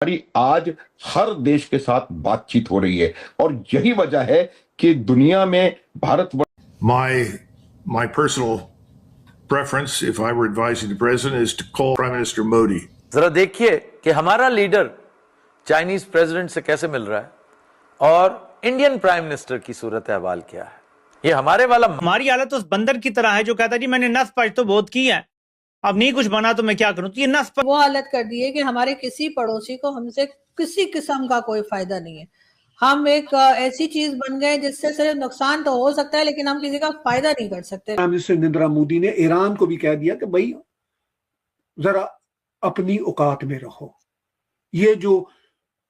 हमारी आज हर देश के साथ बातचीत हो रही है और यही वजह है कि दुनिया में Bharat My personal preference, if I were advising the president, is to call Prime Minister Modi. जरा देखिए कि हमारा लीडर चाइनीज प्रेसिडेंट से कैसे मिल रहा है और इंडियन प्राइम मिनिस्टर की सूरत अहवाल क्या है। ये हमारे वाला हमारी हालत उस बंदर की तरह है जो कहता है जी मैंने नस पच तो बहुत की है, अब नहीं कुछ बना तो मैं क्या करूं। तो ये नस वो हालत कर दी है कि हमारे किसी पड़ोसी को हमसे किसी किस्म का कोई फायदा नहीं है। हम एक ऐसी चीज बन गए जिससे सिर्फ नुकसान तो हो सकता है लेकिन हम किसी का फायदा नहीं कर सकते। प्राइम मिनिस्टर नरेंद्र मोदी ने ईरान को भी कह दिया कि भाई जरा अपनी औकात में रहो। ये जो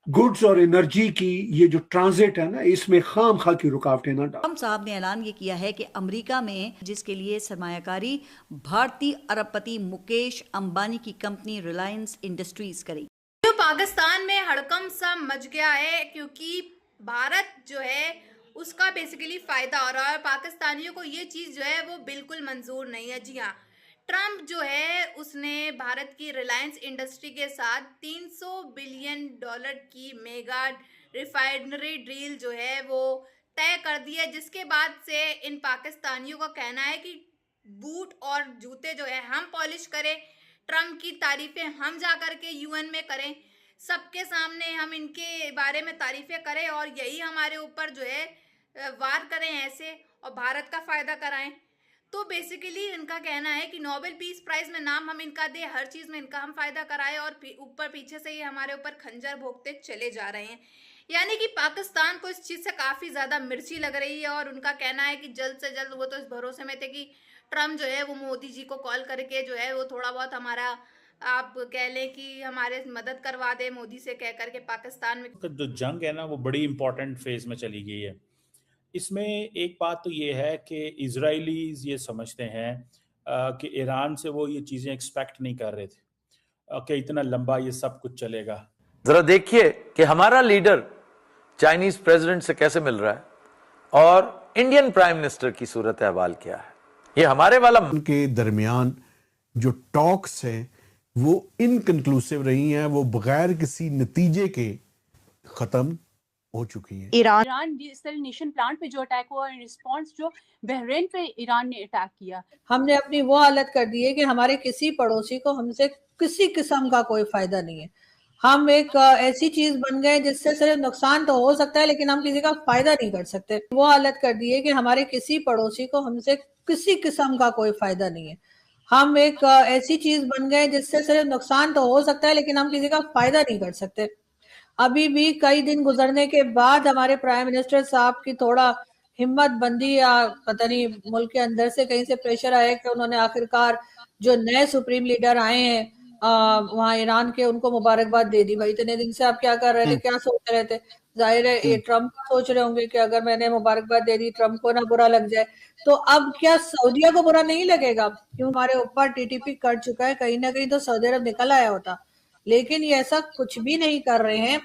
गुड्स और एनर्जी की ये जो ट्रांजिट है ना, इसमें खामखा की रुकावटें ना डालो। ट्रम्प साहब ने ऐलान ये किया है कि अमेरिका में जिसके लिए सरमायाकारी भारतीय अरबपति मुकेश अंबानी की कंपनी रिलायंस इंडस्ट्रीज करेगी। जो पाकिस्तान में हड़कंप सा मच गया है क्योंकि भारत जो है उसका बेसिकली फायदा हो रहा है। पाकिस्तानियों को ये चीज जो है वो बिल्कुल मंजूर नहीं है। जी हाँ, ट्रम्प जो है उसने भारत की रिलायंस इंडस्ट्री के साथ 300 बिलियन डॉलर की मेगा रिफाइनरी डील जो है वो तय कर दी है, जिसके बाद से इन पाकिस्तानियों का कहना है कि बूट और जूते जो है हम पॉलिश करें, ट्रम्प की तारीफें हम जा करके यूएन में करें, सबके सामने हम इनके बारे में तारीफें करें और यही हमारे ऊपर जो है वार करें ऐसे और भारत का फायदा कराएं। तो बेसिकली इनका कहना है कि नोबेल पीस प्राइज में नाम हम इनका दे, हर चीज में इनका हम फायदा कराएं और ऊपर पीछे से ये हमारे ऊपर खंजर भोंकते चले जा रहे हैं। यानी कि पाकिस्तान को इस चीज से काफी ज्यादा मिर्ची लग रही है और उनका कहना है कि जल्द से जल्द, वो तो इस भरोसे में थे कि ट्रम्प जो है वो मोदी जी को कॉल करके जो है वो थोड़ा बहुत हमारा, आप कह लें कि हमारे मदद करवा दे मोदी से कह करके। पाकिस्तान में जो जंग है ना वो बड़ी इंपॉर्टेंट फेज में चली गई है। इसमें एक बात तो ये है कि इजराइलीज ये समझते हैं कि ईरान से वो ये चीज़ें एक्सपेक्ट नहीं कर रहे थे कि इतना लंबा ये सब कुछ चलेगा। जरा देखिए कि हमारा लीडर चाइनीज प्रेसिडेंट से कैसे मिल रहा है और इंडियन प्राइम मिनिस्टर की सूरत अहवाल क्या है। ये हमारे वाला के दरमियान जो टॉक्स हैं वो इनकंक्लूसिव रही हैं, वो बगैर किसी नतीजे के खत्म हो चुकी है। ईरान डिसैलिनेशन प्लांट पे जो अटैक हुआ, रिस्पांस जो बहरीन पे ईरान ने अटैक किया, हमने अपनी वो हालत कर दी है कि हमारे किसी पड़ोसी को हमसे किसी किस्म का कोई फायदा नहीं है। हम एक ऐसी चीज बन गए जिससे सिर्फ नुकसान तो हो सकता है लेकिन हम किसी का फायदा नहीं कर सकते। वो हालत कर दी है कि हमारे किसी पड़ोसी को हमसे किसी किस्म का कोई फायदा नहीं है। हम एक ऐसी चीज बन गए जिससे सिर्फ नुकसान तो हो सकता है लेकिन हम किसी का फायदा नहीं कर सकते। अभी भी कई दिन गुजरने के बाद हमारे प्राइम मिनिस्टर साहब की थोड़ा हिम्मत बंदी या पता नहीं मुल्क के अंदर से कहीं से प्रेशर आया कि उन्होंने आखिरकार जो नए सुप्रीम लीडर आए हैं वहां ईरान के, उनको मुबारकबाद दे दी। भाई इतने दिन से आप क्या कर रहे थे, क्या सोच रहे थे? जाहिर है ये ट्रम्प सोच रहे होंगे कि अगर मैंने मुबारकबाद दे दी ट्रम्प को ना बुरा लग जाए। तो अब क्या सऊदिया को बुरा नहीं लगेगा? क्यों हमारे ऊपर टीटीपी कर चुका है, कहीं ना कहीं तो सऊदी अरब निकल आया होता, लेकिन ये ऐसा कुछ भी नहीं कर रहे हैं।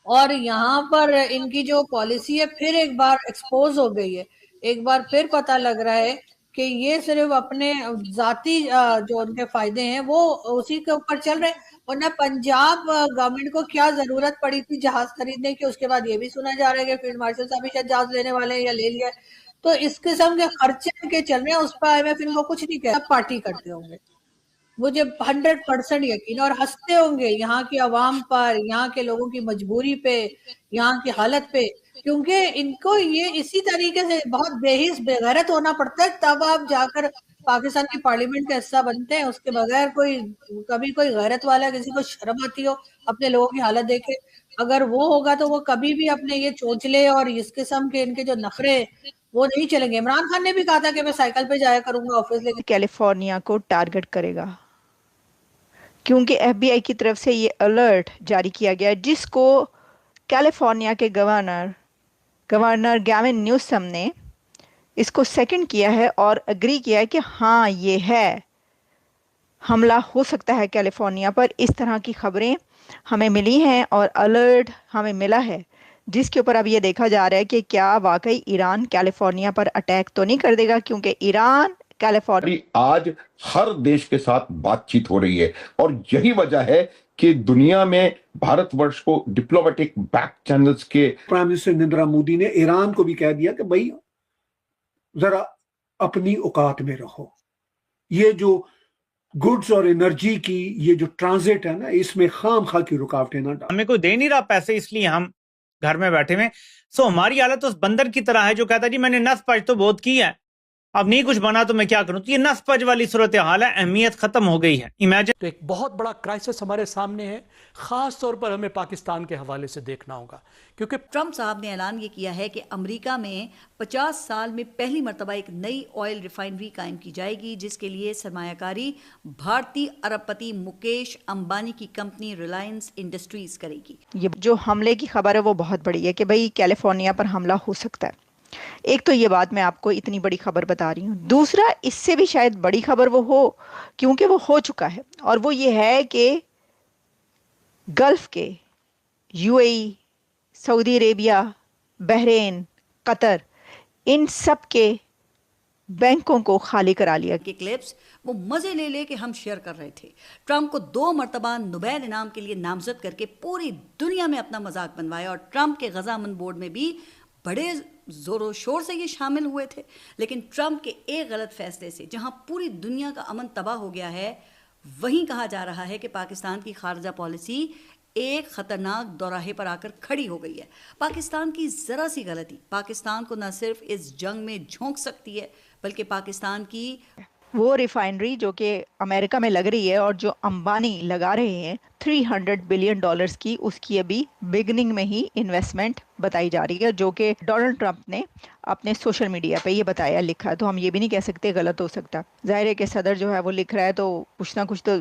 और यहाँ पर इनकी जो पॉलिसी है फिर एक बार एक्सपोज हो गई है, एक बार फिर पता लग रहा है कि ये सिर्फ अपने जाती जो उनके फायदे हैं वो उसी के ऊपर चल रहे हैं। वरना पंजाब गवर्नमेंट को क्या जरूरत पड़ी थी जहाज खरीदने की? उसके बाद ये भी सुना जा रहा है कि फील्ड मार्शल साहब भी शायद जहाज लेने वाले हैं या ले लिया। तो इस किस्म के खर्चे के चल रहे हैं, उस पर IMF इनको कुछ नहीं कहता, पार्टी करते होंगे, मुझे 100% यकीन। और हंसते होंगे यहाँ की आवाम पर, यहाँ के लोगों की मजबूरी पे, यहाँ की हालत पे, क्योंकि इनको ये इसी तरीके से बहुत बेहिस बेगैरत होना पड़ता है तब आप जाकर पाकिस्तान की पार्लियामेंट का हिस्सा बनते हैं। उसके बगैर कोई कभी कोई गैरत वाला, किसी को शर्म आती हो अपने लोगों की हालत देखे, अगर वो होगा तो वो कभी भी अपने ये चोंचले और इस किस्म के इनके जो नखरे वो नहीं चलेंगे। इमरान खान ने भी कहा था कि मैं साइकिल पे जाया करूंगा ऑफिस, लेकिन कैलिफोर्निया को टारगेट करेगा क्योंकि FBI की तरफ से ये अलर्ट जारी किया गया है, जिसको कैलिफोर्निया के गवर्नर गैविन न्यूसम ने इसको सेकंड किया है और एग्री किया है कि हाँ ये है, हमला हो सकता है कैलिफोर्निया पर। इस तरह की खबरें हमें मिली हैं और अलर्ट हमें मिला है, जिसके ऊपर अब ये देखा जा रहा है कि क्या वाकई ईरान कैलिफोर्निया पर अटैक तो नहीं कर देगा, क्योंकि ईरान कैलिफोर्निया आज हर देश के साथ बातचीत हो रही है और यही वजह है कि दुनिया में भारतवर्ष को डिप्लोमेटिक बैक चैनल्स के प्राइम मिनिस्टर नरेंद्र मोदी ने ईरान को भी कह दिया कि भाई जरा अपनी औकात में रहो। ये जो गुड्स और एनर्जी की ये जो ट्रांजिट है ना, इसमें खामखा की रुकावटें ना डालें। हमें कोई दे नहीं रहा पैसे, इसलिए हम घर में बैठे हुए। सो हमारी हालत उस बंदर की तरह है जो कहता है जी मैंने नस-पच तो बहुत की है, अब नहीं कुछ बना तो मैं क्या करूं। तो ये नस-पच वाली सूरत हाल है, अहमियत खत्म हो गई है। इमेजिन तो एक बहुत बड़ा क्राइसिस हमारे सामने है, खास तौर पर हमें पाकिस्तान के हवाले से देखना होगा, क्योंकि ट्रंप साहब ने ऐलान ये किया है कि अमेरिका में 50 साल में पहली मर्तबा एक नई ऑयल रिफाइनरी कायम की जाएगी, जिसके लिए सरमायाकारी भारतीय अरबपति मुकेश अंबानी की कंपनी रिलायंस इंडस्ट्रीज करेगी। ये जो हमले की खबर है वो बहुत बड़ी है कि भाई कैलिफोर्निया पर हमला हो सकता है। एक तो ये बात मैं आपको इतनी बड़ी खबर बता रही हूँ, दूसरा इससे भी शायद बड़ी खबर वो हो क्योंकि वो हो चुका है, और वो ये है कि गल्फ के UAE, Saudi Arabia, Bahrain, Qatar, इन सब के बैंकों को खाली करा लिया। के क्लिप्स वो मजे ले ले के हम शेयर कर रहे थे। ट्रंप को 2 मर्तबा नोबेल इनाम के लिए नामजद करके पूरी दुनिया में अपना मजाक बनवाया, और ट्रंप के गजामंद बोर्ड में भी बड़े जोरों शोर से ये शामिल हुए थे। लेकिन ट्रंप के एक गलत फैसले से जहां पूरी दुनिया का अमन तबाह हो गया है, वहीं कहा जा रहा है कि पाकिस्तान की खारजा पॉलिसी एक खतरनाक दौराहे पर आकर खड़ी हो गई है। पाकिस्तान की जरा सी गलती पाकिस्तान को न सिर्फ इस जंग में झोंक सकती है, बल्कि पाकिस्तान की वो रिफाइनरी जो कि अमेरिका में लग रही है और जो अंबानी लगा रहे हैं $300 बिलियन की, उसकी अभी बिगनिंग में ही इन्वेस्टमेंट बताई जा रही है, जो कि डोनाल्ड ट्रंप ने अपने सोशल मीडिया पे ये बताया, लिखा है। तो हम ये भी नहीं कह सकते गलत हो सकता। जाहिर है कि सदर जो है वो लिख रहा है तो कुछ ना कुछ तो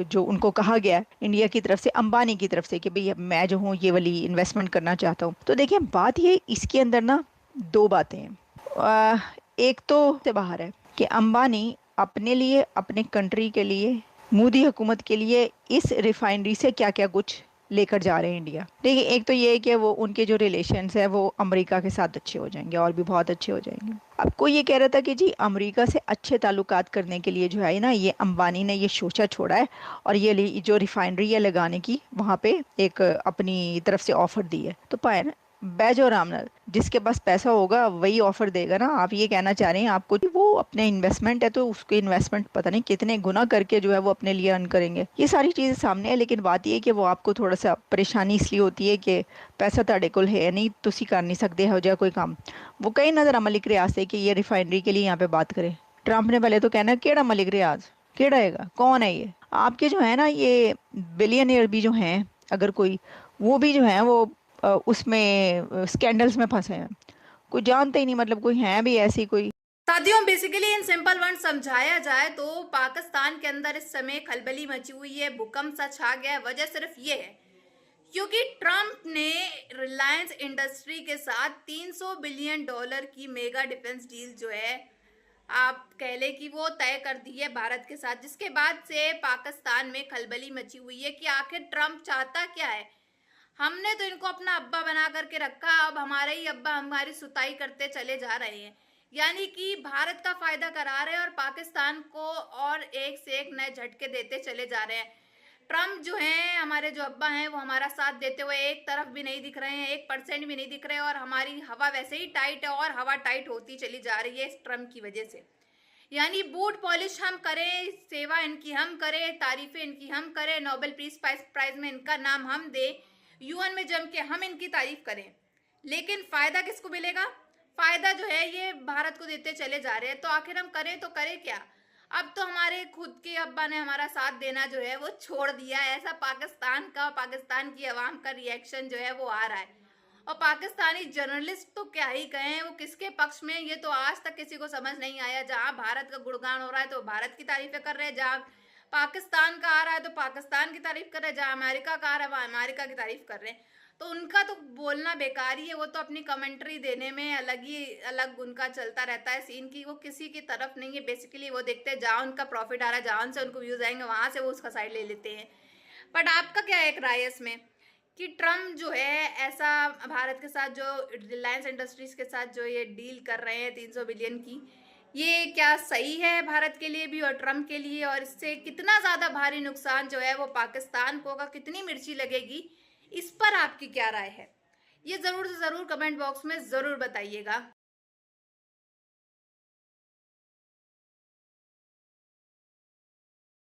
जो उनको कहा गया है इंडिया की तरफ से, अंबानी की तरफ से, कि भाई मैं जो हूँ ये वाली इन्वेस्टमेंट करना चाहता हूँ। तो देखिए बात ये, इसके अंदर ना 2 बातें हैं। एक तो से बाहर है कि अंबानी अपने लिए, अपने कंट्री के लिए, मोदी हुकूमत के लिए इस रिफाइनरी से क्या क्या कुछ लेकर जा रहे हैं इंडिया। देखिए एक तो ये है कि वो उनके जो रिलेशंस है वो अमेरिका के साथ अच्छे हो जाएंगे, और भी बहुत अच्छे हो जाएंगे। अब कोई ये कह रहा था कि जी अमेरिका से अच्छे ताल्लुकात करने के लिए जो है ना, ये अंबानी ने ये सोचा छोड़ा है और ये जो रिफाइनरी है लगाने की वहाँ पे एक अपनी तरफ से ऑफर दी है। तो पाए ना, बैज और रामनल, जिसके पास पैसा होगा वही ऑफर देगा ना। आप ये कहना चाह रहे हैं आपको कि वो अपने इन्वेस्टमेंट है तो उसके इन्वेस्टमेंट पता नहीं कितने गुना करके जो है वो अपने लिए अर्न करेंगे। ये सारी चीज़ें सामने है, लेकिन बात ये है कि वो आपको थोड़ा सा परेशानी इसलिए होती है कि पैसा ਤੁਹਾਡੇ ਕੋਲ है नहीं, तुसी कर नहीं सकते हो जाए कोई काम। वो कई नज़र मलिक रियाज से कि ये रिफाइनरी के लिए यहाँ पे बात करें। ट्रंप ने पहले तो कहना केड़ा मलिक रियाज, केड़ा हैगा, कौन है ये? आपके जो है ना ये बिलियनियर भी जो हैं, अगर कोई वो भी जो है वो उसमें स्कैंडल्स में फंसे हैं, कोई जानते ही नहीं, मतलब कोई है भी ऐसी कोई। साथियों बेसिकली इन सिंपल वर्ड समझाया जाए तो पाकिस्तान के अंदर इस समय खलबली मची हुई है, भूकंप सा छा गया है। वजह सिर्फ ये है क्योंकि ट्रंप ने रिलायंस इंडस्ट्री के साथ $300 बिलियन की मेगा डिफेंस डील जो है आप कह ले कि वो तय कर दी है भारत के साथ, जिसके बाद से पाकिस्तान में खलबली मची हुई है कि आखिर ट्रंप चाहता क्या है। हमने तो इनको अपना अब्बा बना करके रखा, अब हमारे ही अब्बा हमारी सुताई करते चले जा रहे हैं, यानी कि भारत का फायदा करा रहे हैं और पाकिस्तान को और एक से एक नए झटके देते चले जा रहे हैं। ट्रंप जो हैं, हमारे जो अब्बा हैं, वो हमारा साथ देते हुए एक तरफ भी नहीं दिख रहे हैं, 1% भी नहीं दिख रहे हैं, और हमारी हवा वैसे ही टाइट है और हवा टाइट होती चली जा रही है इस ट्रंप की वजह से। यानी बूट पॉलिश हम करें, सेवा इनकी हम करें, तारीफें इनकी हम करें, नोबेल पीस प्राइज में इनका नाम हम दें, यूएन में जम के हम इनकी तारीफ करें, लेकिन फायदा किसको मिलेगा? फायदा जो है ये भारत को देते चले जा रहे हैं। तो आखिर हम करें तो करें क्या? अब तो हमारे खुद के अब्बा ने हमारा साथ देना जो है वो छोड़ दिया है। ऐसा पाकिस्तान की आवाम का रिएक्शन जो है वो आ रहा है। और पाकिस्तानी जर्नलिस्ट तो क्या ही कहें, वो किसके पक्ष में, ये तो आज तक किसी को समझ नहीं आया। जहाँ भारत का गुणगान हो रहा है तो भारत की तारीफें कर रहे हैं, जहाँ पाकिस्तान का आ रहा है तो पाकिस्तान की तारीफ कर रहे हैं, जहाँ अमेरिका का आ रहा है वहाँ अमेरिका की तारीफ कर रहे हैं। तो उनका तो बोलना बेकार ही है, वो तो अपनी कमेंट्री देने में अलग उनका चलता रहता है सीन की, वो किसी की तरफ नहीं है। बेसिकली वो देखते हैं जहाँ उनका प्रॉफिट आ रहा है, जहाँ से उनको व्यूज आएंगे वहाँ से वो उसका साइड ले लेते हैं। बट आपका क्या एक राय है इसमें कि ट्रम्प जो है ऐसा भारत के साथ जो रिलायंस इंडस्ट्रीज के साथ जो ये डील कर रहे हैं 300 बिलियन की, ये क्या सही है भारत के लिए भी और ट्रम्प के लिए, और इससे कितना ज्यादा भारी नुकसान जो है वो पाकिस्तान को होगा, कितनी मिर्ची लगेगी, इस पर आपकी क्या राय है, ये जरूर से जरूर कमेंट बॉक्स में जरूर बताइएगा।